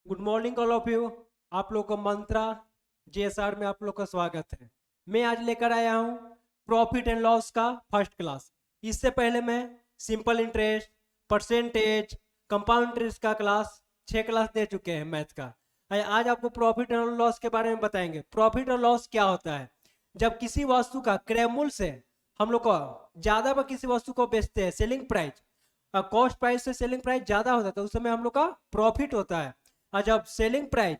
Good morning all of you. आप लोग को मंत्रा जेएसआर में आप लोग का स्वागत है। मैं आज लेकर आया हूँ प्रॉफिट एंड लॉस का फर्स्ट क्लास। इससे पहले मैं simple interest, percentage, compound interest का क्लास 6 क्लास दे चुके हैं मैथ का। आज आपको प्रॉफिट एंड लॉस के बारे में बताएंगे। प्रॉफिट और लॉस क्या होता है? जब किसी वस्तु का क्रय मूल्य से हम लोग को ज्यादा पर किसी वस्तु को बेचते हैं, सेलिंग प्राइस, कॉस्ट प्राइस से सेलिंग प्राइस ज्यादा होता है तो उस समय हम लोग का प्रॉफिट होता है। और जब सेलिंग प्राइस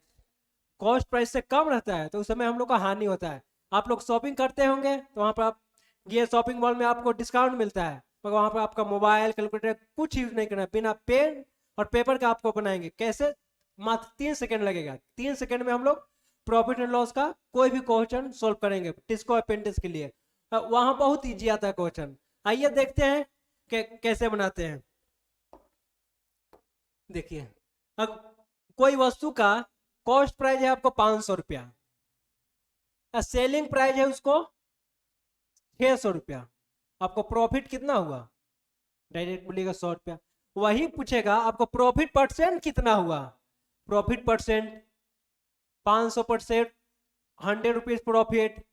कॉस्ट प्राइस से कम रहता है तो उस समय हम लोग का हानि होता है। आप लोग शॉपिंग करते होंगे तो वहां पर आप ये शॉपिंग मॉल में आपको डिस्काउंट मिलता है, मगर वहां पर आपका मोबाइल कैलकुलेटर कुछ यूज नहीं करना है, बिना पेन और पेपर का आपको बनाएंगे। कैसे? मात्र 3 सेकंड लगेगा। 3 सेकंड में हम लोग प्रॉफिट एंड लॉस का कोई भी क्वेश्चन सोल्व करेंगे टिस्को अपेंडिक्स के लिए। वहां बहुत ईजी आता है क्वेश्चन। आइए देखते हैं कि कैसे बनाते हैं। देखिए, अब कोई वस्तु का कॉस्ट प्राइस है आपको 500 रुपया, सेलिंग प्राइस है उसको 600 रुपया। आपको प्रॉफिट कितना हुआ? डायरेक्ट बोलिएगा 100 रुपया। वही पूछेगा आपको प्रॉफिट परसेंट कितना हुआ। Profit percent 500%, 100 rupees profit.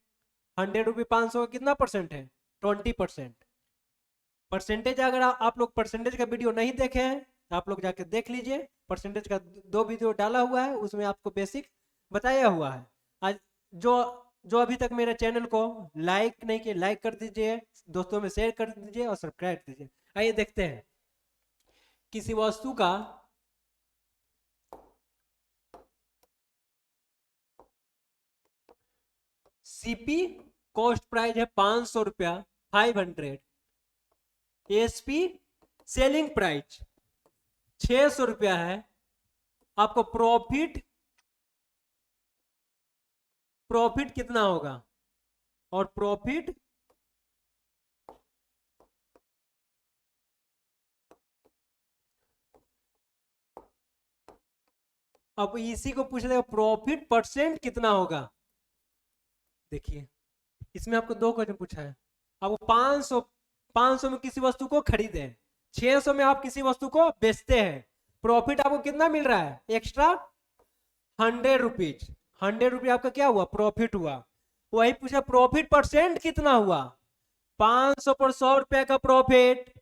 100 रुपये 500 का कितना परसेंट है? 20%। परसेंटेज अगर आप लोग परसेंटेज का वीडियो नहीं देखे हैं तो आप लोग जाके देख लीजिए। परसेंटेज का 2 वीडियो डाला हुआ है, उसमें आपको बेसिक बताया हुआ है। आज जो जो अभी तक मेरे चैनल को लाइक नहीं किए, लाइक कर दीजिए, दोस्तों में शेयर कर दीजिए और सब्सक्राइब कीजिए। आइए देखते हैं किसी वस्तु का सीपी कॉस्ट प्राइस है 500 रुपया, 500। एसपी सेलिंग प्राइस 600 रुपया है। आपको प्रॉफिट प्रॉफिट कितना होगा? और प्रॉफिट अब इसी को पूछ रहे प्रॉफिट परसेंट कितना होगा। देखिए, इसमें आपको 2 क्वेश्चन पूछा है। आपको 500 में किसी वस्तु को खरीदे हैं, 600 में आप किसी वस्तु को बेचते हैं। प्रॉफिट आपको कितना मिल रहा है? Extra 100 rupees. 100 रुपये आपका क्या हुआ? प्रॉफिट हुआ। वही पूछा प्रॉफिट परसेंट कितना हुआ। 500 पर 100 रुपया का प्रॉफिट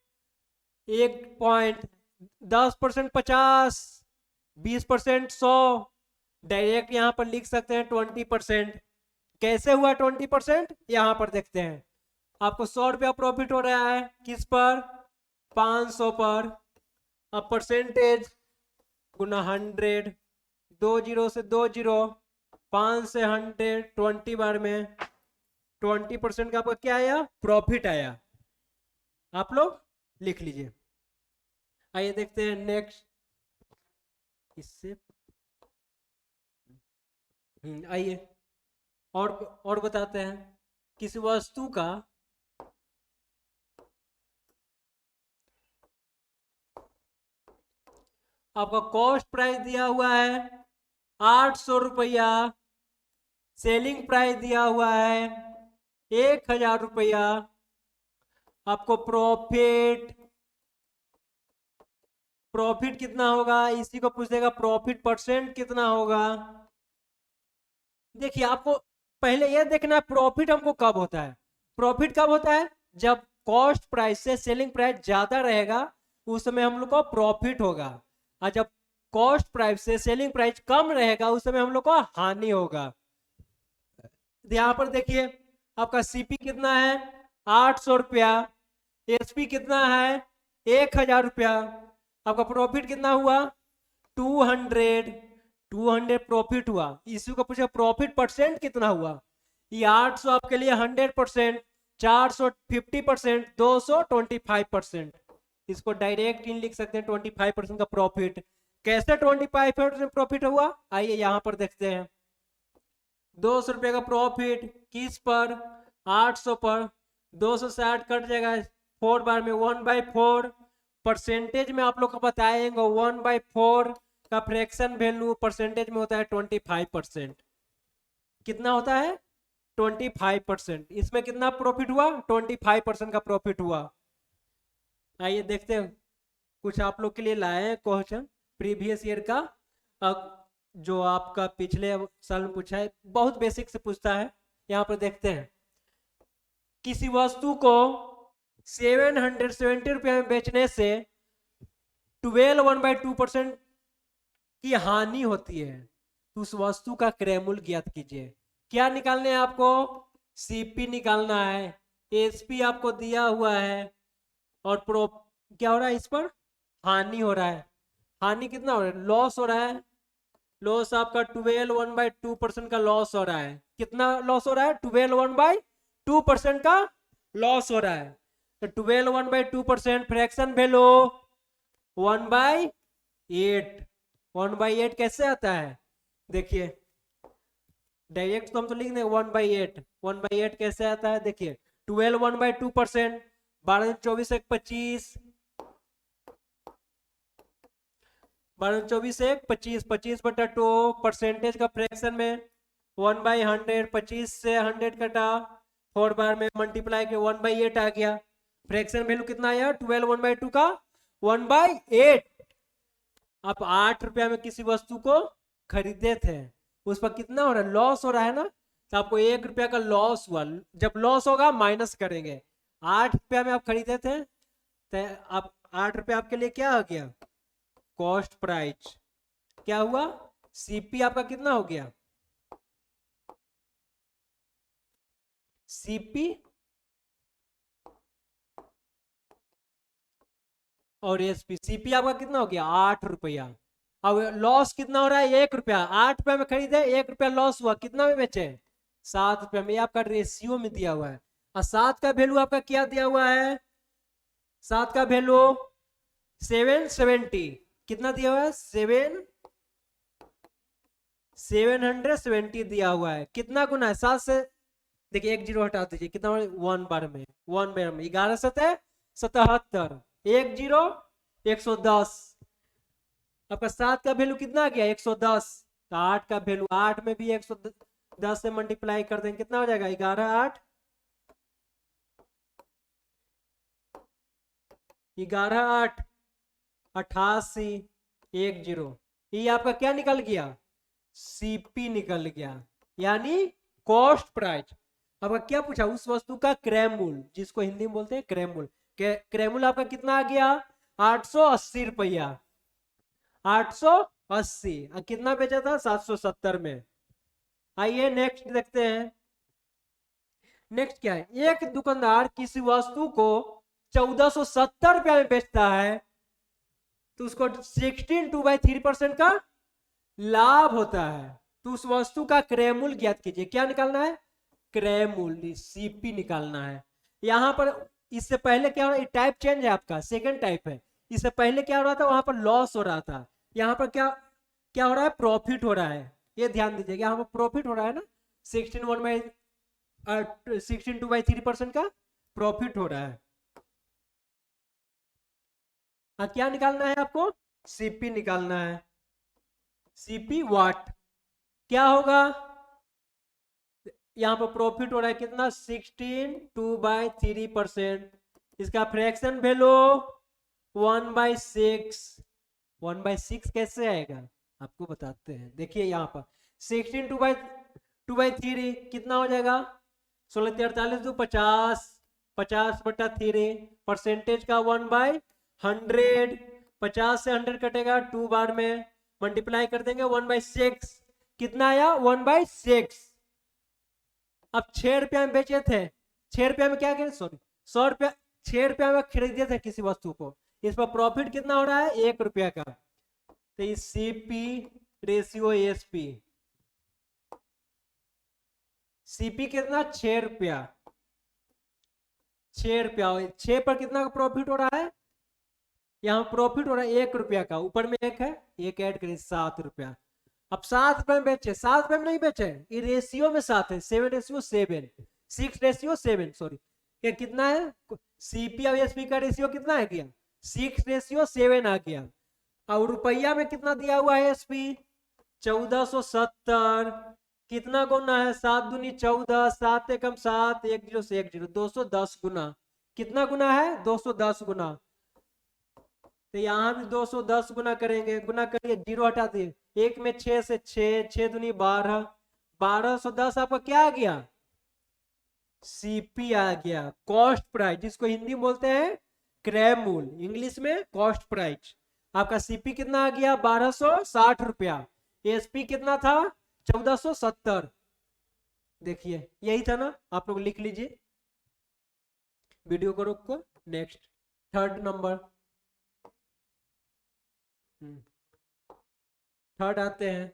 1.10%, 50, 20% 100। डायरेक्ट यहां पर लिख सकते हैं 20%। कैसे हुआ 20%? यहां पर देखते हैं। आपको 100 रुपया प्रॉफिट हो रहा है किस पर? 500 पर। अब परसेंटेज गुना 100, 2 जीरो से 2 जीरो, 5 से 100, 20 बार में 20% का आपका क्या आया? प्रॉफिट आया। आप लोग लिख लीजिए। आइए देखते हैं नेक्स्ट। इससे आइए और बताते हैं। किसी वस्तु का आपका कॉस्ट प्राइस दिया हुआ है 800 रुपया, सेलिंग प्राइस दिया हुआ है 1000 रुपया। आपको प्रॉफिट प्रॉफिट कितना होगा? इसी को पूछ देगा प्रॉफिट परसेंट कितना होगा। देखिए, आपको पहले यह देखना है प्रॉफिट हमको कब होता है। प्रॉफिट कब होता है? जब कॉस्ट प्राइस से सेलिंग प्राइस ज्यादा रहेगा उस समय हम लोग को प्रॉफिट होगा। और जब कॉस्ट प्राइस से सेलिंग प्राइस कम रहेगा उस समय हम लोग को हानि होगा। यहाँ पर देखिए, आपका सीपी कितना है? 800 रुपया। एसपी कितना है? 1000 रुपया। आपका प्रॉफिट कितना हुआ? 200। 200 प्रॉफिट हुआ। इसी को पूछा प्रॉफिट परसेंट कितना हुआ। ये 800 आपके लिए 100%, 400 50%, 200 25%। इसको डायरेक्ट इन लिख सकते हैं 25% का प्रॉफिट। कैसे 25% प्रॉफिट हुआ? आइए यहां पर देखते हैं। 200 रुपये का प्रॉफिट किस पर? 800 पर। 260 कट जाएगा 4 बार में 1/4। परसेंटेज में आप लोग को बताएंगे 1/4 का फ्रैक्शन वैल्यू परसेंटेज में होता है 25%। कितना होता है? 25%। इसमें कितना प्रॉफिट हुआ? 25% का प्रॉफिट हुआ। आइए देखते हैं, कुछ आप लोग के लिए लाए हैं क्वेश्चन प्रीवियस ईयर का। जो आपका पिछले साल में पूछा है, बहुत बेसिक से पूछता है। यहाँ पर देखते हैं, किसी वस्तु को 770 रुपये में बेचने से 12 की हानि होती है, तो उस वस्तु का क्रय मूल्य ज्ञात कीजिए। क्या निकालने हैं आपको? सीपी निकालना है, एसपी आपको दिया हुआ है, और क्या हो रहा है इस पर? हानि हो रहा है। हानि कितना हो रहा है? लॉस हो रहा है। लॉस आपका 12 का लॉस हो रहा है। कितना लॉस हो रहा है? 12 का लॉस हो रहा है। तो 12 फ्रैक्शन वैल्यू 1/8। 1/8 कैसे आता है? देखिए डायरेक्ट तो हम तो लिख देंगे 1/8। 1/8 कैसे आता है? देखिए 12 1/2%, 12 24 1 25, 12 24 1 25, 25/2 परसेंटेज का फ्रैक्शन में 1/100, 25 से 100 कटा, 4 बार में मल्टीप्लाई के 1/8 आ गया। फ्रैक्शन वैल्यू कितना आया? 12 1/2 का 1/8। आप 8 रुपया में किसी वस्तु को खरीदे थे, उस पर कितना हो रहा है? लॉस हो रहा है ना, तो आपको 1 रुपया का लॉस हुआ। जब लॉस होगा माइनस करेंगे। 8 रुपया में आप खरीदे थे, तो आप 8 रुपया आपके लिए क्या हो गया? Cost price. क्या हुआ? सीपी आपका कितना हो गया? सीपी और एसपी। सीपी आपका कितना हो गया? 8 रुपया। अब लॉस कितना हो रहा है? 1 रुपया। 8 रुपया में खरीदे, 1 रुपया लॉस हुआ, कितना में बेचे? 7 रुपया में। आपका रेशियो में दिया हुआ है। और 7 का वैल्यू आपका क्या दिया हुआ है? 7 का वैल्यू 770। कितना दिया हुआ है? 770 दिया हुआ है। कितना गुना है 7 से? देखिए एक जीरो हटा दीजिए, कितना 1 बार में, 1 बार में 11 7 77, 1 जीरो 110। आपका 7 का वैल्यू कितना आ गया? 110। तो 8 का वैल्यू, 8 में भी 110 से मल्टीप्लाई कर देंगे, कितना हो जाएगा? 11 8 11 8 88 1 जीरो। ये आपका क्या निकल गया? सीपी निकल गया, यानी कॉस्ट प्राइस। आपका क्या पूछा? उस वस्तु का क्रय मूल्य, जिसको हिंदी में बोलते हैं क्रय मूल्य। क्रय मूल्य आपका कितना आ गया? 880 रुपया। 880। कितना बेचा था? 770 में। आइए नेक्स्ट देखते हैं। नेक्स्ट क्या है? एक दुकानदार किसी वस्तु को 1470 रुपया में बेचता है, तो उसको 16/3% का लाभ होता है। तो उस वस्तु का क्रय मूल्य ज्ञात कीजिए। क्या निकालना है? क्रय मूल्य, सीपी निकालना है। यहां पर इससे पहले क्या हो रहा है? टाइप चेंज है आपका, सेकंड टाइप है। इससे पहले क्या हो रहा था? वहां पर लॉस हो रहा था। यहाँ पर क्या क्या हो रहा है? प्रॉफिट हो रहा है। ये ध्यान दीजिएगा, यहाँ पर प्रॉफिट हो रहा है ना। 16/3% का प्रॉफिट हो रहा है। क्या निकालना है आपको? सीपी निकालना है। सीपी वाट। क्या होगा? यहाँ पर प्रॉफिट हो रहा है कितना? 16/3%। इसका फ्रैक्शन वैल्यू 1/6। 1/6 कैसे आएगा आपको बताते हैं। देखिए यहाँ पर 16/2/3 कितना हो जाएगा? 16 48 2 50, 50/3 परसेंटेज का 1/100। 50 से 100 कटेगा, 2 बार में मल्टीप्लाई कर देंगे 1/6। कितना आया? 1/6। अब 6 रुपया में बेचे थे, 6 रुपया में क्या करें? सॉरी 100 रुपया, 6 रुपया में खरीदे थे किसी वस्तु को, इस पर प्रॉफिट कितना हो रहा है? 1 रुपया का। तो इस सीपी रेशियो एसपी, सीपी कितना? 6 रुपया। 6 रुपया, 6 पर कितना का प्रॉफिट हो रहा है? यहाँ प्रॉफिट हो रहा है 1 रुपया का, ऊपर में 1 है, 1 ऐड करें 7 रुपया। अब 7 रुपए में बेचे, 7 रुपए में नहीं बेचे, ये रेशियो में 7 है, 7/7, 6/7, सॉरी। ये कितना है? सीपी और एसपी का रेशियो कितना है गया? 6/7 आ गया। और रुपया में कितना दिया हुआ है? एसपी 1470। कितना गुना है? 7 दूनी 14, 7 एकम 7, 1 जीरो से 1 जीरो, 210 गुना। कितना गुना है? 210 गुना। तो यहाँ भी 210 गुना करेंगे, गुना करिए, जीरो हटा दिए, एक में 6 से 6, 6 दूनी 12, 1210 आपका क्या आ गया, सीपी आ गया, कॉस्ट प्राइस, जिसको हिंदी में बोलते हैं क्रय मूल्य, इंग्लिश में कॉस्ट प्राइस। आपका सीपी कितना आ गया, 1260 रुपया। एसपी कितना था, 1470। देखिए यही था ना, आप लोग लिख लीजिए, वीडियो को रोको। नेक्स्ट थर्ड नंबर, थर्ड आते हैं।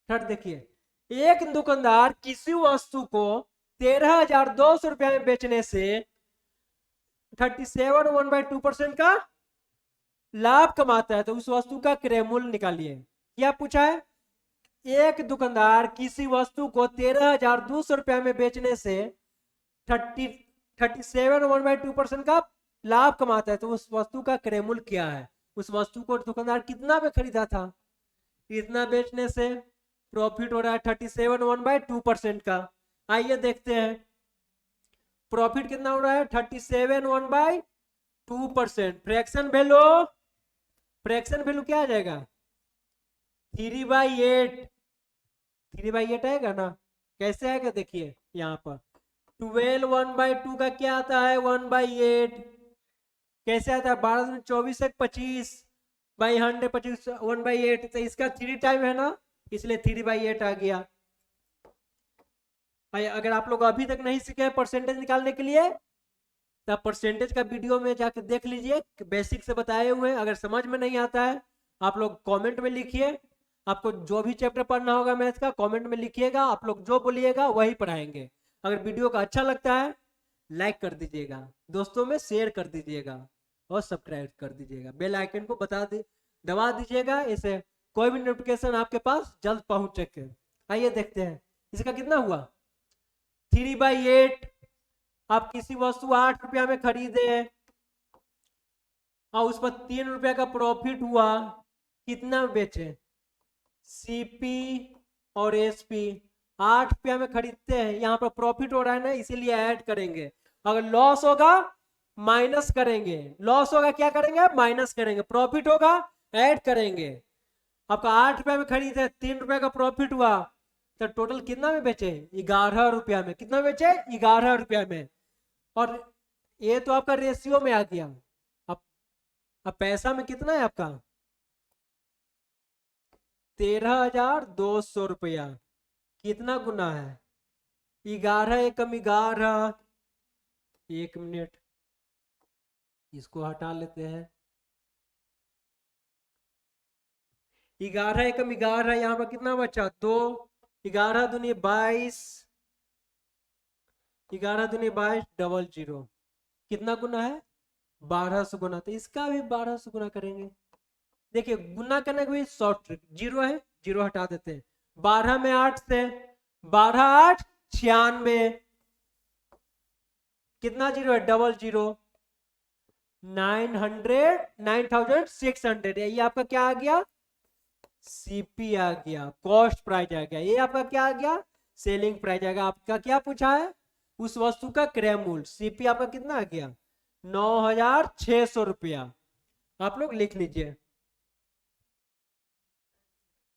थर्ड देखिए, एक दुकानदार किसी वस्तु को 13,200 रुपया में बेचने से 37 1/2% का लाभ कमाता है, तो उस वस्तु का क्रय मूल्य निकालिए। क्या पूछा है, एक दुकानदार किसी वस्तु को 13,200 रुपया में बेचने से 37 1/2% का लाभ कमाता है, तो उस वस्तु का क्रय मूल्य क्या है। उस वस्तु को दुकानदार कितना में खरीदा था, इतना बेचने से प्रॉफिट हो रहा है 37 1/2% का। आइए देखते हैं प्रॉफिट कितना हो रहा है, 37 1/2%। फ्रैक्शन वैल्यू, फ्रैक्शन वैल्यू क्या आ जाएगा, 3/8, 3/8 आएगा ना। कैसे आएगा देखिए यहाँ पर, 12 1/2 का क्या आता है, 1/8। कैसे आता है, 12 में 24 एक 25 बाई 100, 25 1/8, तो इसका 3 टाइम है ना, इसलिए 3/8 आ गया। अगर आप लोग अभी तक नहीं सीखे परसेंटेज निकालने के लिए, तो परसेंटेज का वीडियो में जाकर देख लीजिए, बेसिक से बताए हुए हैं। अगर समझ में नहीं आता है, आप लोग कमेंट में लिखिए, आपको जो भी चैप्टर पढ़ना होगा मैथ का कमेंट में लिखिएगा, आप लोग जो बोलिएगा वही पढ़ाएंगे। अगर वीडियो का अच्छा लगता है लाइक कर दीजिएगा, दोस्तों में शेयर कर दीजिएगा और सब्सक्राइब कर दीजिएगा, बेल आइकन को दबा दीजिएगा, इसे कोई भी नोटिफिकेशन आपके पास जल्द पहुंच सके। आइए देखते हैं इसका कितना हुआ, 3/8। आप किसी वस्तु 8 रुपया में खरीदे और उस पर 3 रुपया का प्रॉफिट हुआ, कितना बेचे, सीपी और एसपी 8 रुपया में खरीदते हैं, यहाँ पर प्रॉफिट हो रहा है ना, इसीलिए ऐड करेंगे। अगर लॉस होगा माइनस करेंगे, लॉस होगा क्या करेंगे, माइनस करेंगे, प्रॉफिट होगा ऐड करेंगे। आपका 8 रुपया में खरीदे, 3 रुपया का प्रॉफिट हुआ, तो टोटल कितना में बेचे, 11 रुपया में। कितना बेचे, 11 रुपया में। और ये तो आपका रेशियो में आ गया। अब पैसा में कितना है आपका, 13,200 रुपया। कितना गुना है, 11 एकम 11। एक मिनट, इसको हटा लेते हैं, 11 एकम 11, यहाँ पर कितना बचा, 2, 11 दूनी 22, 11 दूनी 22, डबल जीरो, कितना गुना है, 1200 गुना। तो इसका भी 1200 गुना करेंगे। देखिए गुना करने का भी शॉर्ट ट्रिक, जीरो है, जीरो हटा देते हैं, 12 में 8 से, 12 8 96, कितना जीरो है, डबल जीरो, 9600। ये आपका क्या आ गया, सीपी आ गया, कॉस्ट प्राइस आ गया। ये आपका क्या आ गया, सेलिंग प्राइस आ गया। आपका क्या पूछा है, उस वस्तु का क्रय मूल्य, सीपी आपका कितना आ गया, 9,600 रुपया। आप लोग लिख लीजिए।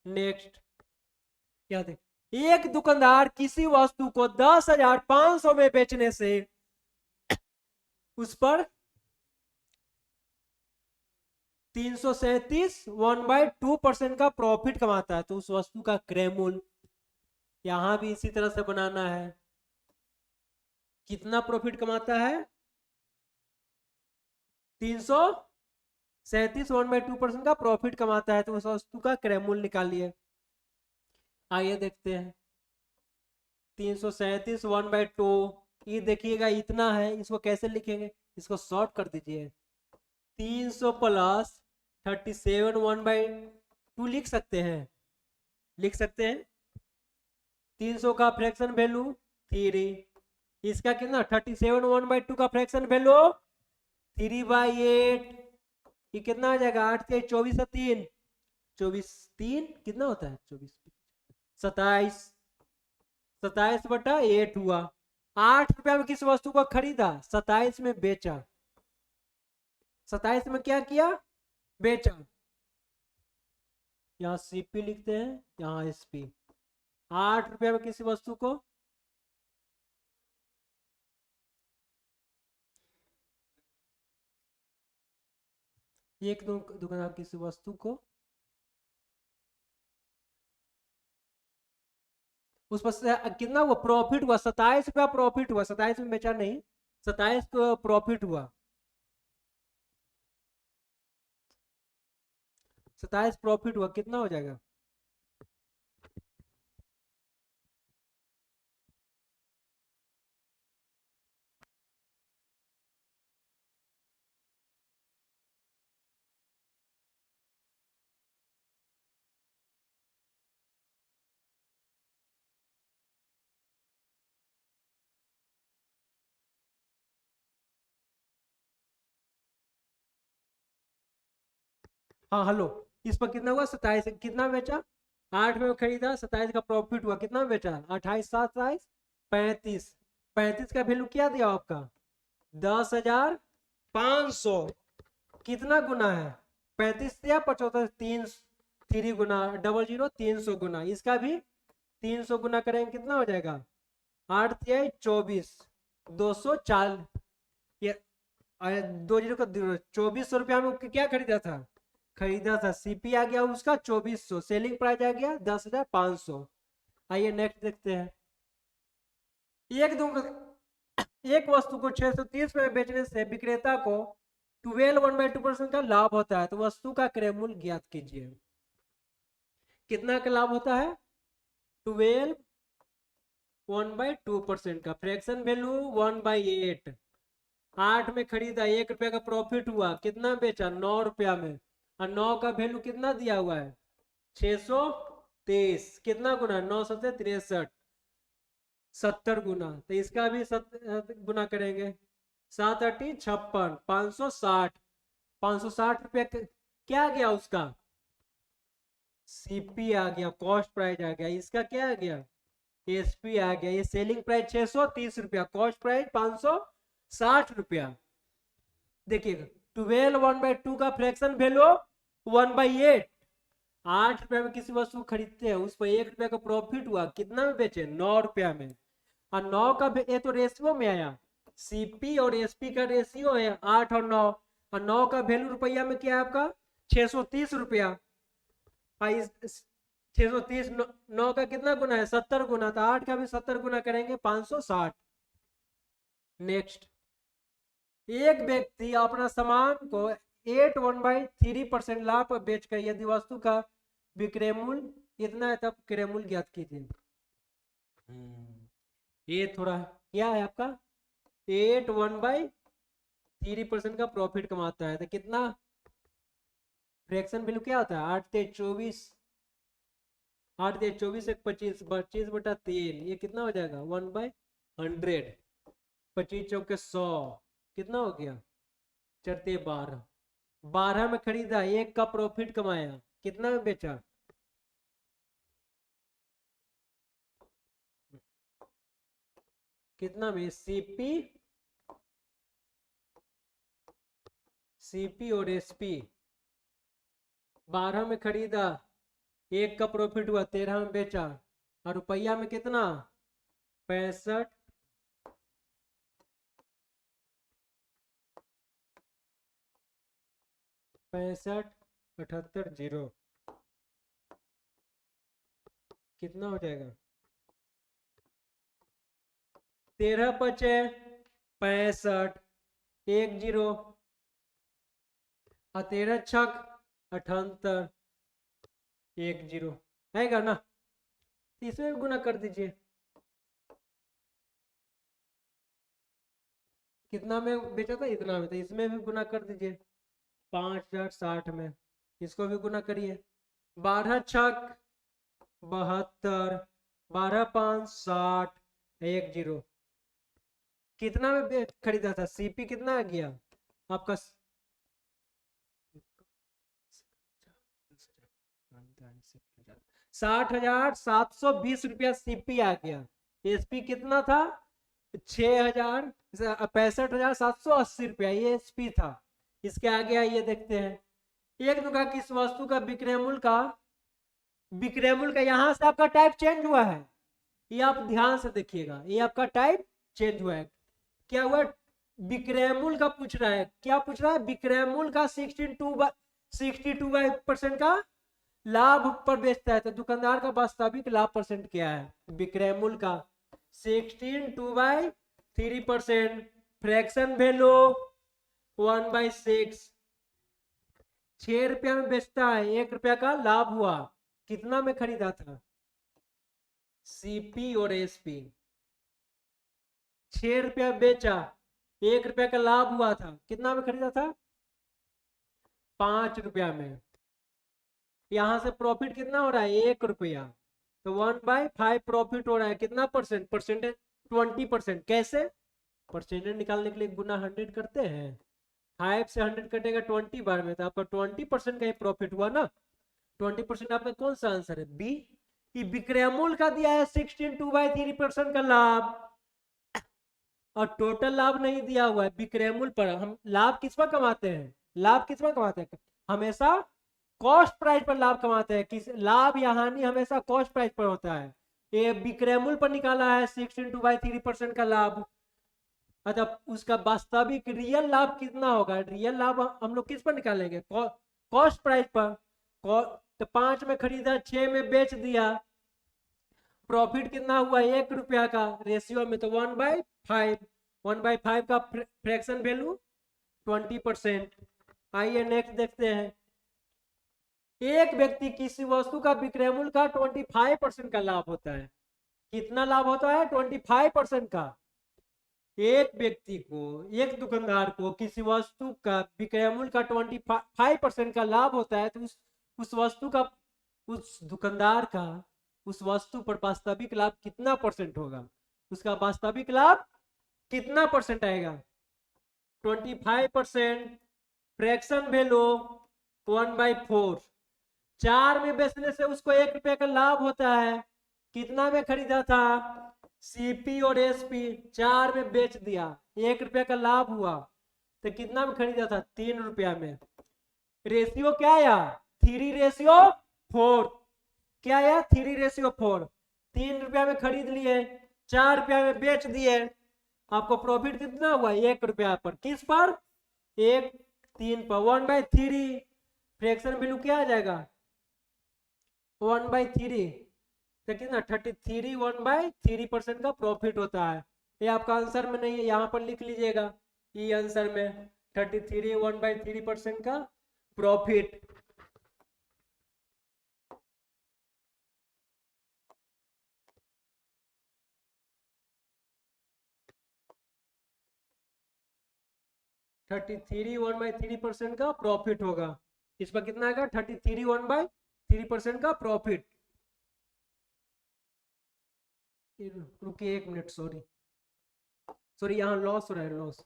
नेक्स्ट क्या देख, एक दुकानदार किसी वस्तु को 10,500 में बेचने से उस पर 337 1/2% का प्रॉफिट कमाता है, तो उस वस्तु का क्रय मूल्य यहां भी इसी तरह से बनाना है। कितना प्रॉफिट कमाता है, 337 1/2% का प्रॉफिट कमाता है, तो उस वस्तु का क्रय मूल्य निकालिए। आइए देखते हैं, 337 1/2, ये देखिएगा इतना है, इसको कैसे लिखेंगे, इसको शॉर्ट कर दीजिए, 300 प्लस 37 1/2 लिख सकते हैं, लिख सकते हैं। 300 का फ्रैक्शन वैल्यू 3, इसका कितना 37 1/2 का फ्रैक्शन वैल्यू 3/8, ये कितना आ जाएगा, 8 के 24 3, 24 3 कितना होता है, 24 27, 27/8 हुआ। 8 रुपया में किस वस्तु को खरीदा, 27 में बेचा। 27 में क्या किया, बेचा, यहाँ सीपी लिखते हैं, यहाँ एसपी। 8 रुपया में किसी वस्तु को, एक दुकानदार किसी वस्तु को उस पर कितना हुआ प्रॉफिट हुआ, 27 रुपया प्रॉफिट हुआ, 27 में बेचा नहीं, 27 प्रॉफिट हुआ, 27 प्रॉफिट हुआ, कितना हो जाएगा? हाँ हेलो, इस पर कितना हुआ? 27, कितना बेचा? 8 में खरीदा, 27 का प्रॉफिट हुआ, कितना में बेचा? 28, 27, 35, 35 का वैल्यू क्या दिया आपका? 10,500। कितना गुना है? 35 या 75, 3 गुना, 00, 300 गुना, इसका भी 300 गुना करेंगे, कितना हो जाएगा? 8 तिहाई 24, 240, ये 20 का 2400 रुपया में क्या खरीदा था? खरीदा था, सीपी आ गया उसका 2400, सेलिंग प्राइस आ गया 10,500। आइए नेक्स्ट देखते हैं। एक वस्तु को 630 में बेचने से विक्रेता को 12 1/2% का लाभ होता है, तो वस्तु का क्रय मूल्य ज्ञात कीजिए। कितना का लाभ होता है? 12 1/2% का, फ्रैक्शन वैल्यू 1/8। 8 में खरीदा, 1 रुपया का प्रॉफिट हुआ, कितना बेचा? 9 रुपया में, और 9 का वैल्यू कितना दिया हुआ है? 623, कितना गुना? 9 से 63, 70 गुना, तो इसका भी गुना करेंगे, 7 8 56, 560, 560 रुपया क्या आ गया उसका? सीपी आ गया, कॉस्ट प्राइस आ गया, इसका क्या आ गया? एसपी आ गया। ये सेलिंग प्राइस 630 रुपया, कॉस्ट प्राइस 560 रुपया। देखिएगा 12 1/2 का फ्रैक्शन वैल्यू 1/8। 8 रुपया में किसी वस्तु को खरीदते हैं, उस पर 1 रुपया का प्रॉफिट हुआ, कितना में बेचे? 9 रुपया में, और 9 का ये तो रेशियो में आया, सीपी और एसपी का रेशियो है 8 और 9, और 9 का वैल्यू रुपया में क्या है आपका? 630 रुपया। 630, 9 का कितना गुना है? 70 गुना, तो 8 का भी 70 गुना करेंगे, 560। नेक्स्ट, एक व्यक्ति अपना सामान को 8 1/3% लाभ पर बेचकर यदि वस्तु का विक्रय मूल्य इतना है, तब क्रय मूल्य ज्ञात कीजिए। ये थोड़ा क्या है आपका? 8 1/3% का प्रॉफिट कमाता है, तो कितना फ्रैक्शन वैल्यू क्या होता है? 8 3 24, 8 3 24 1 25, 25/3, ये कितना हो जाएगा? 1/100, 25 चौके 100, कितना हो गया? 4 12, 12 में खरीदा, 1 का प्रॉफिट कमाया, कितना में बेचा? कितना में? सीपी और एसपी, 12 में खरीदा, 1 का प्रॉफिट हुआ, 13 में बेचा, और रुपया में कितना? 65, 65 78 0, कितना हो जाएगा? 13 बचे 65, 1 0, और 13 छक 78, 1 0 आएगा ना? इसमें भी गुना कर दीजिए, कितना में बेचा था? इतना में, तो इसमें भी गुना कर दीजिए, 5060 में, इसको भी गुना करिए, 12 छक 72, 12 5 60, 1 0, कितना में खरीदा था? सीपी कितना आ गया आपका? 60,720 रुपया सीपी आ गया। एसपी कितना था? 6,000, 65,780 रुपया ये एसपी था। इसके आगे आइए देखते हैं, एक दुकान की इस वस्तु का विक्रय मूल्य का यहाँ से आपका टाइप चेंज हुआ है। ये आप ध्यान से देखिएगा, ये आपका टाइप चेंज हुआ है। क्या हुआ? विक्रय मूल्य का पूछ रहा है। क्या पूछ रहा है? विक्रय मूल्य का 62% का लाभ पर बेचता है, तो दुकानदार का वास्तविक लाभ परसेंट क्या है? विक्रय मूल्य का 16/3%, फ्रैक्शन वैल्यू 1/6। 6 रुपया में बेचता है, 1 रुपया का लाभ हुआ। कितना में खरीदा था? सीपी और एसपी। 6 रुपया बेचा, 1 रुपया का लाभ हुआ था। कितना में खरीदा था? 5 रुपया में। यहां से प्रॉफिट कितना हो रहा है? 1 रुपया। तो 1/5 प्रॉफिट हो रहा है। कितना परसेंट? परसेंटेज 20%। कैसे? परसेंटेज निकालने के लिए गुना 100 करते हैं। 5 से 100 कटेगा 20 बार में, तो आपका 20% का ही प्रॉफिट हुआ ना। 20% आपका कौन सा आंसर है? बी। विक्रय मूल्य का दिया है 16/3% का लाभ, और टोटल लाभ नहीं दिया हुआ है। विक्रय मूल्य पर हम लाभ किस पर कमाते हैं? लाभ किस पर कमाते हैं? हमेशा कॉस्ट प्राइस पर लाभ कमाते हैं। किस लाभ या हानि हमेशा कॉस्ट प्राइस पर होता है। ये विक्रय मूल्य पर निकाला है 16/3% का लाभ। अच्छा, उसका वास्तविक रियल लाभ कितना होगा? रियल लाभ हम लोग किस पर निकालेंगे? कॉस्ट प्राइस पर। तो 5 में खरीदा, 6 में बेच दिया, प्रॉफिट कितना हुआ? 1 रुपया का। रेशियो में तो 1/5। 1/5 का फ्रैक्शन वैल्यू 20%। आइए नेक्स्ट देखते हैं। एक व्यक्ति किसी वस्तु का विक्रय मूल्य का 25% का लाभ होता है। कितना लाभ होता है? 25% का। एक व्यक्ति को, एक दुकानदार को किसी वस्तु का विक्रय मूल्य का 25% का लाभ होता है, तो उस वस्तु का, उस दुकानदार का उस वस्तु पर वास्तविक लाभ कितना परसेंट होगा? उसका वास्तविक लाभ कितना परसेंट आएगा? 25%। Fraction value 1/4। 4 में बेचने से उसको 1 रुपया का लाभ होता है। कितना में खरीदा था? सीपी और एसपी। 4 में बेच दिया, 1 रुपया का लाभ हुआ। तो कितना में खरीदा था? 3 रुपया में। रेशियो क्या आया? 3/4। क्या आया? 3/4। 3 रुपया में खरीद लिए, 4 रुपया में बेच दिए। आपको प्रॉफिट कितना हुआ? 1 रुपया पर। किस पर? 1 3 पर। 1/3। फ्रैक्शन वैल्यू क्या आ जाएगा? 1/3। तो कितना? 33। 1/3% का प्रॉफिट होता है। ये आपका आंसर में नहीं है, यहाँ पर लिख लीजिएगा। ये आंसर में 33 1/3% का प्रॉफिट। थर्टी थ्री 1/3% का प्रॉफिट होगा। इस पर कितना आएगा? 33 1/3% का प्रॉफिट। रुकिए 1 मिनट, सॉरी सॉरी, यहाँ लॉस हो रहा है, लॉस।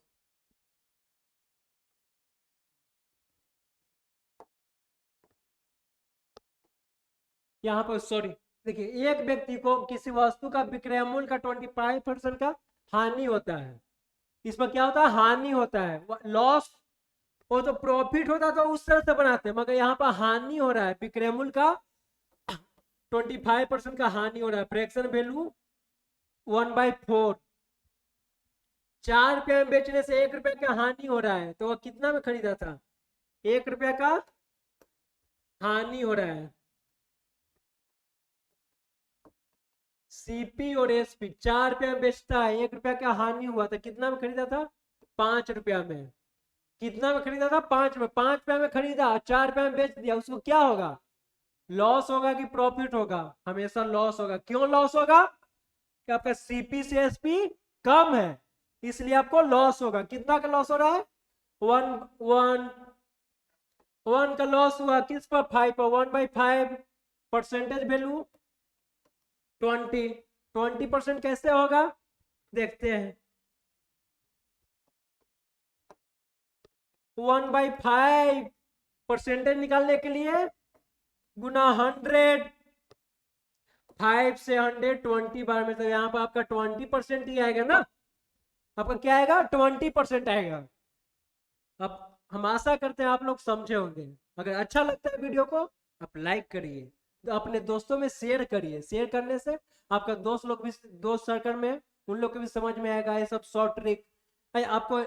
यहाँ पर सॉरी, देखिए, एक व्यक्ति को किसी वस्तु का विक्रय मूल्य का 25% का हानि होता है। इसमें क्या होता है? हानि होता है। लॉस, वो तो प्रॉफिट होता तो उस तरह से बनाते हैं, मगर यहाँ पर हानि हो रहा है। विक्रय मूल्य का 25% का हानि हो रहा है। Fraction value 1/4। 4 रुपया में बेचने से 1 रुपया का हानि हो रहा है, तो वह कितना में खरीदा था? 1 रुपया का हानि हो रहा है। सीपी और एसपी 4 रुपया में बेचता है, 1 रुपया का हानि हुआ, तो कितना में खरीदा था? 5 रुपया में। कितना में खरीदा था? 5 में। 5 रुपया में खरीदा, 4 रुपया में बेच दिया, उसको क्या होगा? लॉस होगा कि प्रॉफिट होगा? हमेशा लॉस होगा। क्यों लॉस होगा? कि आपका सीपी से एसपी कम है, इसलिए आपको लॉस होगा। कितना का लॉस हो रहा है? 1 का लॉस हुआ। किस पर? 5 पर। 1/5। परसेंटेज वैल्यू 20% कैसे होगा? देखते हैं। 1/5 परसेंटेज निकालने के लिए गुना 100। 5 से 100 20 बार में, तो यहाँ पर आपका 20% ही आएगा ना। आपका क्या आएगा? 20% आएगा। अब हम आशा करते हैं आप लोग समझे होंगे। अगर अच्छा लगता है वीडियो को आप लाइक करिए, तो अपने दोस्तों में शेयर करिए। शेयर करने से आपका दोस्त लोग भी, दोस्त सर्कल में उन लोग को भी समझ में आएगा ये सब शॉर्ट ट्रिक। आपको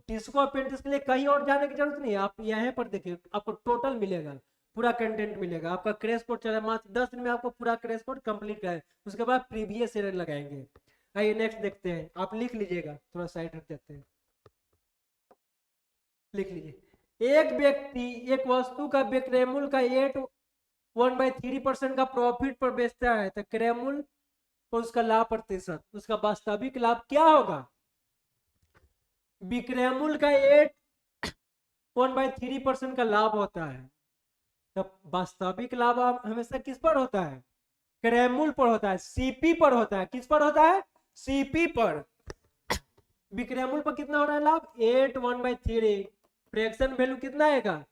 टिस्को और पेंटिस के लिए कहीं और जाने की जरूरत नहीं है, आप यहाँ पर देखिए आपको टोटल मिलेगा, पूरा कंटेंट मिलेगा। आपका क्रैश कोर्स चला मात्र 10 दिन में आपको पूरा क्रैश कोर्स कंप्लीट कराए, उसके बाद प्रीवियस ईयर लगाएंगे। आइए नेक्स्ट देखते हैं, आप लिख लीजिएगा, थोड़ा साइड रख देते हैं, लिख लीजिए। एक व्यक्ति एक वस्तु का विक्रय मूल्य का 1/3% का प्रॉफिट पर बेचता है, तो क्रय मूल्य पर उसका लाभ प्रतिशत, उसका वास्तविक लाभ क्या होगा? विक्रय मूल्य का 1/3% का लाभ होता है, तब वास्तविक लाभ हमेशा किस पर होता है? क्रय मूल्य पर होता है, सीपी पर होता है। किस पर होता है? सीपी पर। विक्रय मूल्य पर कितना हो रहा है लाभ? 8/1/3। फ्रैक्शन वैल्यू कितना आएगा?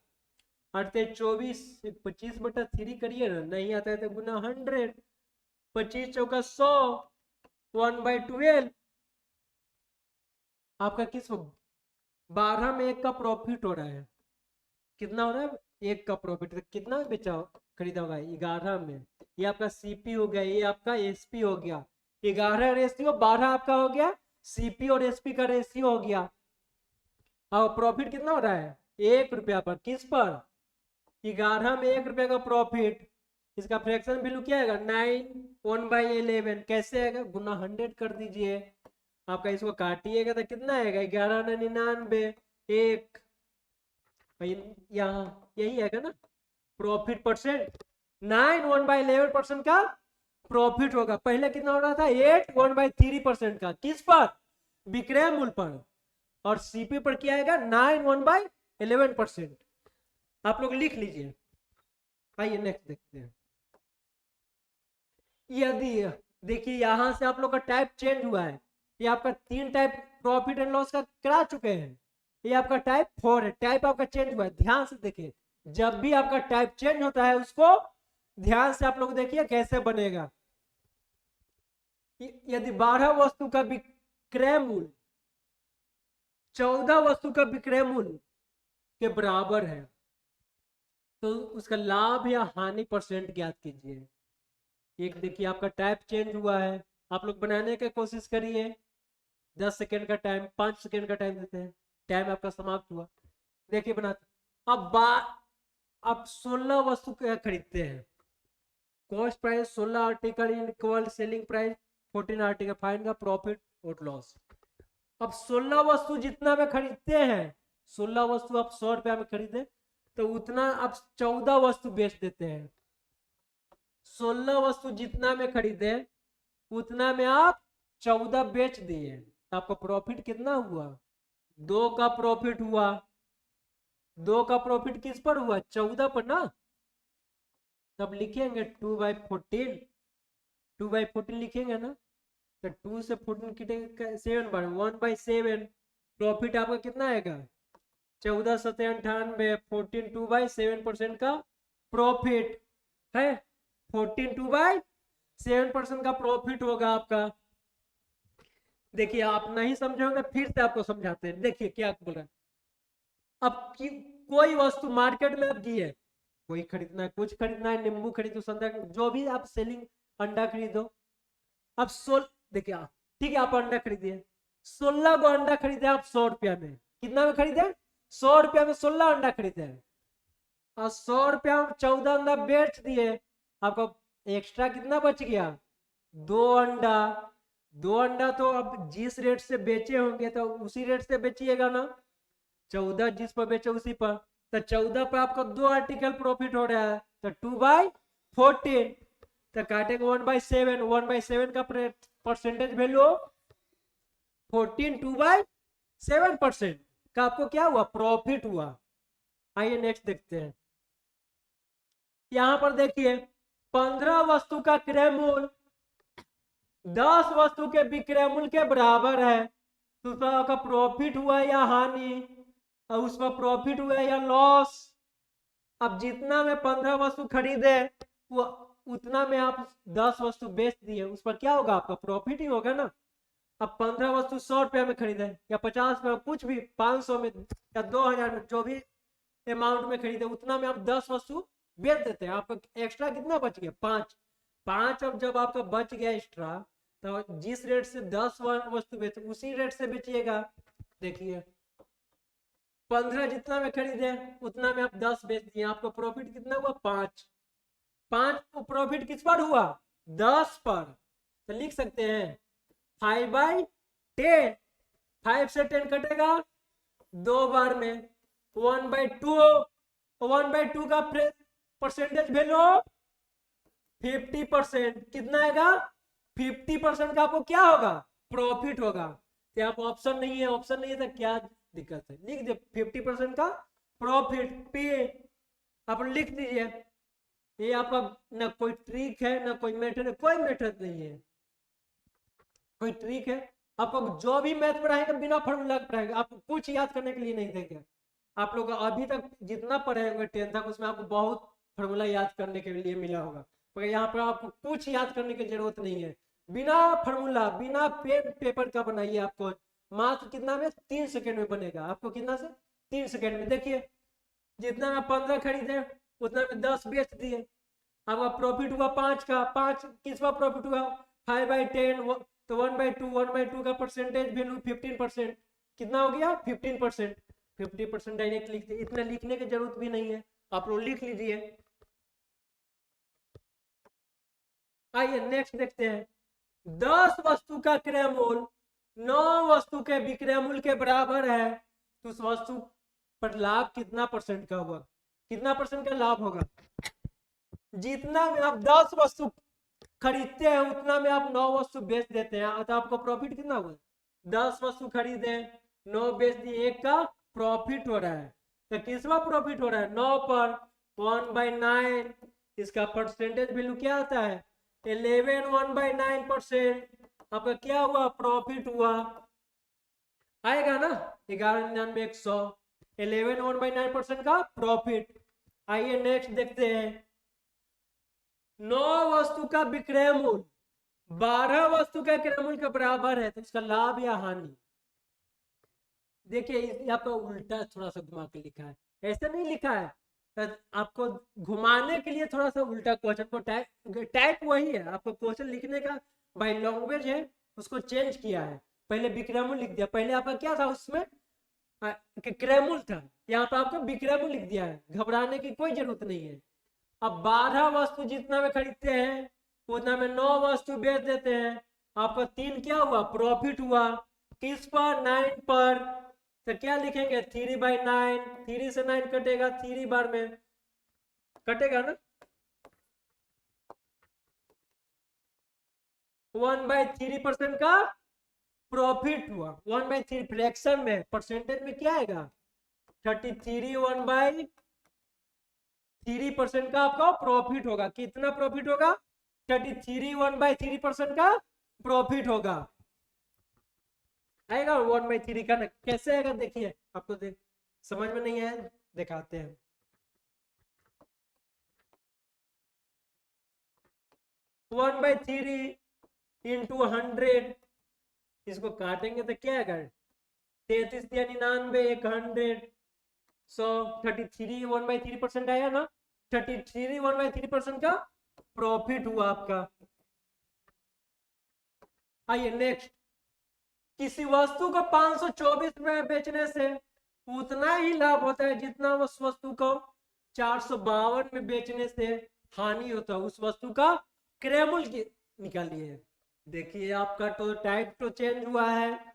24, 25/3 करिए ना, नहीं आता है तो गुना 100, 25 चौका 100, 1/12। आपका किस 12 में 1 का प्रॉफिट हो रहा है, कितना हो रहा है? 1 का प्रॉफिट। तो कितना बेचा खरीदा होगा? 11 में। ये आपका सीपी हो गया, ये आपका एसपी हो गया। 11 रेशियो 12 आपका हो गया, सीपी और एसपी का रेशियो हो गया। और प्रॉफिट कितना हो रहा है? 1 रुपया पर। किस पर? 11 में 1 रुपया का प्रॉफिट। इसका फ्रैक्शन वैल्यू क्या आएगा? 9/1/11। कैसे आएगा? गुना 100 कर दीजिए। आपका इसको काटिएगा तो कितना आएगा? 11/99, 1। यहाँ यही आएगा ना प्रॉफिट परसेंट। 9/1/11% का प्रॉफिट होगा। पहले कितना हो रहा था? 8/1/3% का। किस पर? विक्रय मूल्य पर। और सीपी पर क्या आएगा? 9/1/11%। आप लोग लिख लीजिए। आइए नेक्स्ट देखते हैं। यदि देखिए यहां से आप लोग का टाइप चेंज हुआ है, ये आपका 3 टाइप प्रॉफिट एंड लॉस का करा चुके हैं, ये आपका टाइप 4 है। टाइप आपका चेंज हुआ है, ध्यान से देखिए। जब भी आपका टाइप चेंज होता है उसको ध्यान से आप लोग देखिए कैसे बनेगा। यदि 12 वस्तु का विक्रय मूल्य 14 वस्तु का विक्रय मूल्य के बराबर है, तो उसका लाभ या हानि परसेंट ज्ञात कीजिए। एक देखिए आपका टाइप चेंज हुआ है, आप लोग बनाने की कोशिश करिए। 10 सेकेंड का टाइम, 5 सेकेंड का टाइम देते हैं, टाइम आपका समाप्त हुआ। देखिए बनाते। अब 16 वस्तु खरीदते हैं, cost price 16 article equal selling price 14 article, find का प्रॉफिट और लॉस। अब 16 वस्तु जितना में खरीदते हैं, 16 वस्तु आप 100 रुपया में खरीदे तो उतना आप 14 वस्तु बेच देते हैं। 16 वस्तु जितना में खरीदे उतना में आप 14 बेच दिए, तो आपका प्रॉफिट कितना हुआ? 2 का प्रॉफिट हुआ। 2 का प्रॉफिट किस पर हुआ? 14 पर ना। तब लिखेंगे 2/14, 2/14 लिखेंगे ना, तो 2 से 14 कितने? 7 बार 1/7। प्रॉफिट आपका कितना आएगा? 14/97, 14 2/7% का प्रॉफिट है। 14 2/7% का प्रॉफिट होगा आपका। देखिए आप नहीं समझोगे, फिर से आपको समझाते हैं। देखिए क्या बोल रहा है। अब कोई वस्तु मार्केट में आप गए, कोई खरीदना है, कुछ खरीदना है, नींबू खरीदो, संतरा, जो भी आप सेलिंग, अंडा खरीदो। अब देखिए ठीक है, आप अंडा खरीदिए, 16 को अंडा खरीदे आप 100 रुपया में। कितना में खरीदे? 100 रुपया में 16 अंडा खरीदे, और 100 रुपया में 14 अंडा बेच दिए। आपको एक्स्ट्रा कितना बच गया? 2 अंडा। 2 अंडा तो अब जिस रेट से बेचे होंगे तो उसी रेट से बेचिएगा ना। 14 जिस पर बेचे उसी पर, तो 14 पर आपको 2 आर्टिकल प्रॉफिट हो रहा है, तो 2/14। तो काटेंगे 1/7, 1/7 का परसेंटेज वैल्यू 14, 2/7% का आपको क्या हुआ? प्रॉफिट हुआ। आइए नेक्स्ट देखते हैं। यहां पर देखिए 15 वस्तु का क्रय मूल्य 10 वस्तु के विक्रय मूल्य के बराबर है, तो उसका प्रॉफिट हुआ या हानि, और उसमें प्रॉफिट हुआ या लॉस। अब जितना में 15 वस्तु खरीदे वो उतना में आप 10 वस्तु बेच दिए, उस पर क्या होगा? आपका प्रॉफिट ही होगा ना। अब 15 वस्तु 100 रुपया में खरीदे या 50 में, कुछ भी 500 में या 2000 में, जो भी अमाउंट में खरीदे उतना में आप 10 वस्तु बेच देते हैं, आपका एक्स्ट्रा कितना बच गया 5। 5 अब जब आपका बच गया एक्स्ट्रा, तो जिस रेट से 10 वस्तु बेचे उसी रेट से बेचिएगा। देखिए 15 जितना में खरीदे उतना में आप 10 बेच दिए, आपका प्रॉफिट कितना हुआ 5। 5 प्रॉफिट किस पर हुआ 10 पर, तो लिख सकते हैं 5/10। 5 से 10 कटेगा 2 बार में 1/2। 1/2 का परसेंटेज वैल्यू 50%। कितना आएगा 50% का आपको क्या होगा प्रॉफिट होगा। तो आप ऑप्शन नहीं है, ऑप्शन नहीं है तो क्या दिक्कत है, लिख दे 50% का प्रॉफिट पे, आप लिख दीजिए। ये आपका ना कोई ट्रिक है ना कोई मेथड है, कोई मेथड नहीं है, कोई ट्रिक है। आपको जो भी मैथ पढ़ाएगा बिना फॉर्मूला पढ़ाएगा, आपको कुछ याद करने के लिए नहीं देगा। आप लोग अभी तक जितना पढ़े होंगे 10th तक उसमें आपको बहुत फॉर्मूला याद करने के लिए मिला होगा, मगर यहाँ पर आपको कुछ याद करने की जरूरत नहीं है। बिना फॉर्मूला बिना पेन पेपर का बनाइए, आपको मात्र कितना में 3 सेकेंड में बनेगा। आपको कितना से 3 सेकेंड में। देखिए जितना में 15 खरीदे उतना में 10 बेच दिए, आपका प्रॉफिट हुआ 5 का। 5 किस का प्रॉफिट हुआ 5/10, तो 1/2। 1/2 का परसेंटेज वैल्यू 15%। कितना हो गया 15%। 50% डायरेक्ट लिखते, इतना लिखने की जरूरत भी नहीं है, आप लोग लिख लीजिए। आइए नेक्स्ट देखते हैं। 10 वस्तु का क्रय मूल्य 9 वस्तु के विक्रय मूल्य के बराबर है, तो उस वस्तु पर लाभ कितना परसेंट का होगा, कितना परसेंट का लाभ होगा। जितना में आप 10 वस्तु खरीदते हैं उतना में आप 9 वस्तु बेच देते हैं, तो आपको प्रॉफिट कितना हुआ 10 वस्तु खरीदे 9 बेच दिए, 1 का प्रॉफिट हो रहा है। तो किसका प्रॉफिट हो रहा है 9 पर 1/9, इसका परसेंटेज वैल्यू क्या आता है 11। 1/9% आपका क्या हुआ प्रॉफिट हुआ, आएगा ना 11,99,100। 11 1/9% का प्रॉफिट। आइए नेक्स्ट देखते हैं। 9 वस्तु का विक्रय मूल्य 12 वस्तु का क्रय मूल्य के बराबर है, तो इसका लाभ या हानि। देखिए आपका उल्टा थोड़ा सा घुमा के लिखा है, ऐसा नहीं लिखा है, तो आपको घुमाने के लिए थोड़ा सा उल्टा क्वेश्चन को टाइप वही है, आपको क्वेश्चन लिखने का बाय लैंग्वेज है उसको चेंज किया है। पहले विक्रय मूल्य लिख दिया, पहले आपका क्या था उसमें क्रय मूल्य था, यहाँ पर आपको विक्रय मूल्य लिख दिया है, घबराने की कोई जरूरत नहीं है। अब 12 वस्तु जितना में खरीदते हैं उतना में 9 वस्तु बेच देते हैं, आपका 3 क्या हुआ प्रॉफिट हुआ। किस पर 9 पर, तो क्या लिखेंगे 3/9। 3 से 9 कटेगा 3 बार में कटेगा ना, 1/3% का प्रॉफिट हुआ। 1/3 फ्रैक्शन में, परसेंटेज में क्या आएगा 33। 1/3% का आपका प्रॉफिट होगा। कितना प्रॉफिट होगा 33। 1/3% का प्रॉफिट होगा, आएगा 1/3 का ना। कैसे आएगा देखिए, आपको समझ में नहीं है दिखाते हैं। वन बाई थ्री इंटू 100, इसको काटेंगे तो क्या आएगा 33 या 99 100 100 33 1/3% आया ना। 33 1/3% का प्रॉफिट हुआ आपका। आइए नेक्स्ट। किसी वस्तु को 524 में बेचने से उतना ही लाभ होता है जितना उस वस्तु को 452 में बेचने से हानि होता है। उस वस्तु का क्रय मूल्य निकालिए। देखिए आपका तो टाइप तो चेंज हुआ है,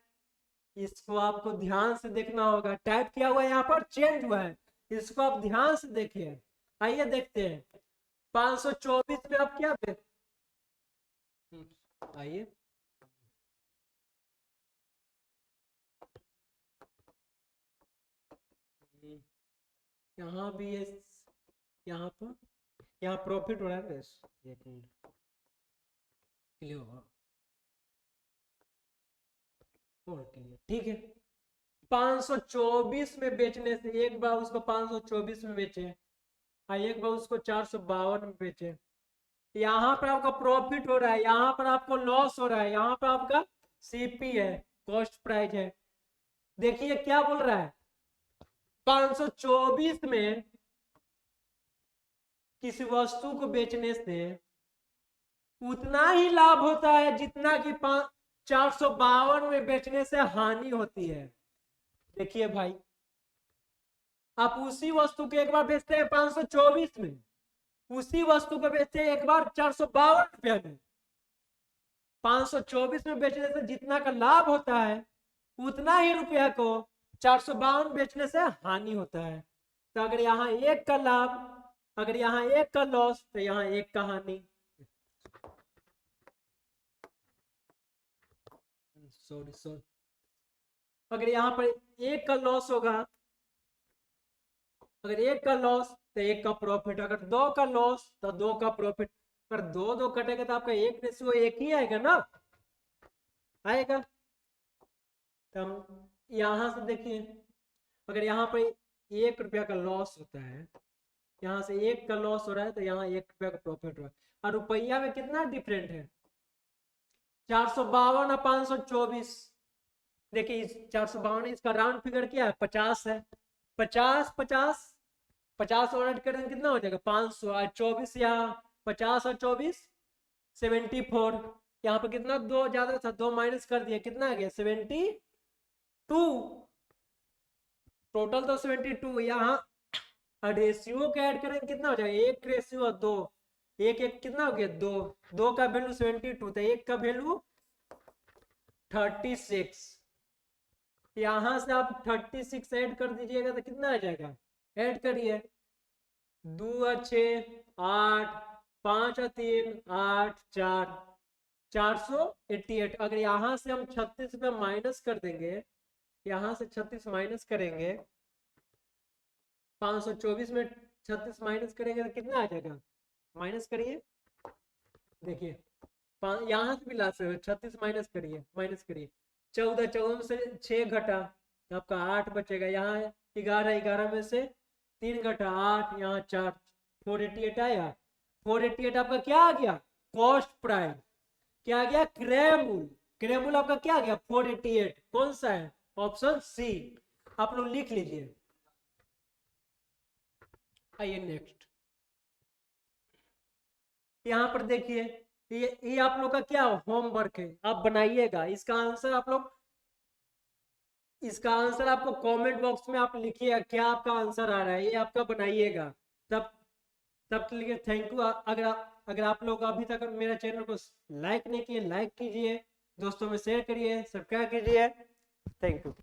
इसको आपको ध्यान से देखना होगा। टाइप क्या हुआ है यहाँ पर चेंज हुआ है, इसको आप ध्यान से देखिए। आइए देखते हैं 524 में आप क्या आइए यहाँ भी है, यहाँ पर यहाँ प्रॉफिट हो रहा है। एक मिनट क्लियर होगा ठीक है। 524 में बेचने से एक बार उसको 524 में बेचे और एक बार उसको 452 में बेचे, यहाँ पर आपका प्रॉफिट हो रहा है, यहाँ पर आपको लॉस हो रहा है, यहाँ पर आपका सीपी है, कॉस्ट प्राइस है। देखिए क्या बोल रहा है 524 में किसी वस्तु को बेचने से उतना ही लाभ होता है जितना कि 452 में बेचने से हानि होती है। देखिए भाई, आप उसी वस्तु को एक बार बेचते हैं 524 में, उसी वस्तु को बेचते हैं एक बार 452 रुपया में। 524 में बेचने से जितना का लाभ होता है उतना ही रुपया को 452 बेचने से हानि होता है। तो अगर यहाँ एक का लाभ, अगर यहाँ एक का लॉस, तो यहाँ एक का हानि। सॉरी, अगर यहाँ पर एक का लॉस होगा, अगर एक का लॉस तो एक का प्रॉफिट, अगर दो का लॉस तो दो का प्रॉफिट। अगर दो दो कटेगा तो आपका एक रेशियो एक ही आएगा ना, आएगा। तो हम यहां से देखिए, अगर यहाँ पर 1 रुपया का लॉस होता है, यहाँ से 1 का लॉस हो रहा है तो यहाँ 1 रुपया का प्रॉफिट हो रहा है, और रुपया में कितना डिफरेंट है, 452 और 524। देखिए 452, इसका राउंड फिगर क्या है, 50 है। 50 और ऐड करेंगे कितना हो जाएगा, 500। और 24 यहाँ 50 और 24 74। यहाँ पे कितना दो ज्यादा था, दो माइनस कर दिया, कितना आ गया 72। टोटल तो 72। यहाँ रेशियो का ऐड करेंगे कितना हो जाएगा, 1 रेशियो 2, एक एक कितना हो गया 2, 2 का वैल्यू 72 था, 1 का वैल्यू 36। यहां से आप 36 ऐड कर दीजिएगा तो कितना आ जाएगा, ऐड करिए, 2 और 6 8, 5 और 3 8, 4 488। अगर यहाँ से हम 36 पे माइनस कर देंगे, यहाँ से 36 माइनस करेंगे, 524 में 36 माइनस करेंगे तो कितना आ जाएगा, माइनस करिए, देखिए यहाँ से भी ला सकते हो, 36 माइनस करिए, माइनस करिए, 14, 14 से 6 घटा तो आपका 8 बचेगा। यहाँ 11, 11 में से 3 घटा 8, यहाँ 4, 488 आया। 488 आपका क्या आ गया, कॉस्ट प्राइस। क्या आ गया, क्रय मूल्य। क्रय मूल्य आपका क्या आ गया 488। कौन सा है, ऑप्शन सी। आप लोग लिख लीजिए। आइए नेक्स्ट, यहाँ पर देखिए, ये आप लोग का क्या होमवर्क है, आप बनाइएगा। इसका आंसर आप लोग, इसका आंसर आपको कमेंट बॉक्स में आप लिखिएगा, क्या आपका आंसर आ रहा है, ये आपका बनाइएगा। तब तब के लिए थैंक यू। अगर आप लोग अभी तक मेरा चैनल को लाइक नहीं किए, लाइक कीजिए, दोस्तों में शेयर करिए, सब्सक्राइब कीजिए। Thank you.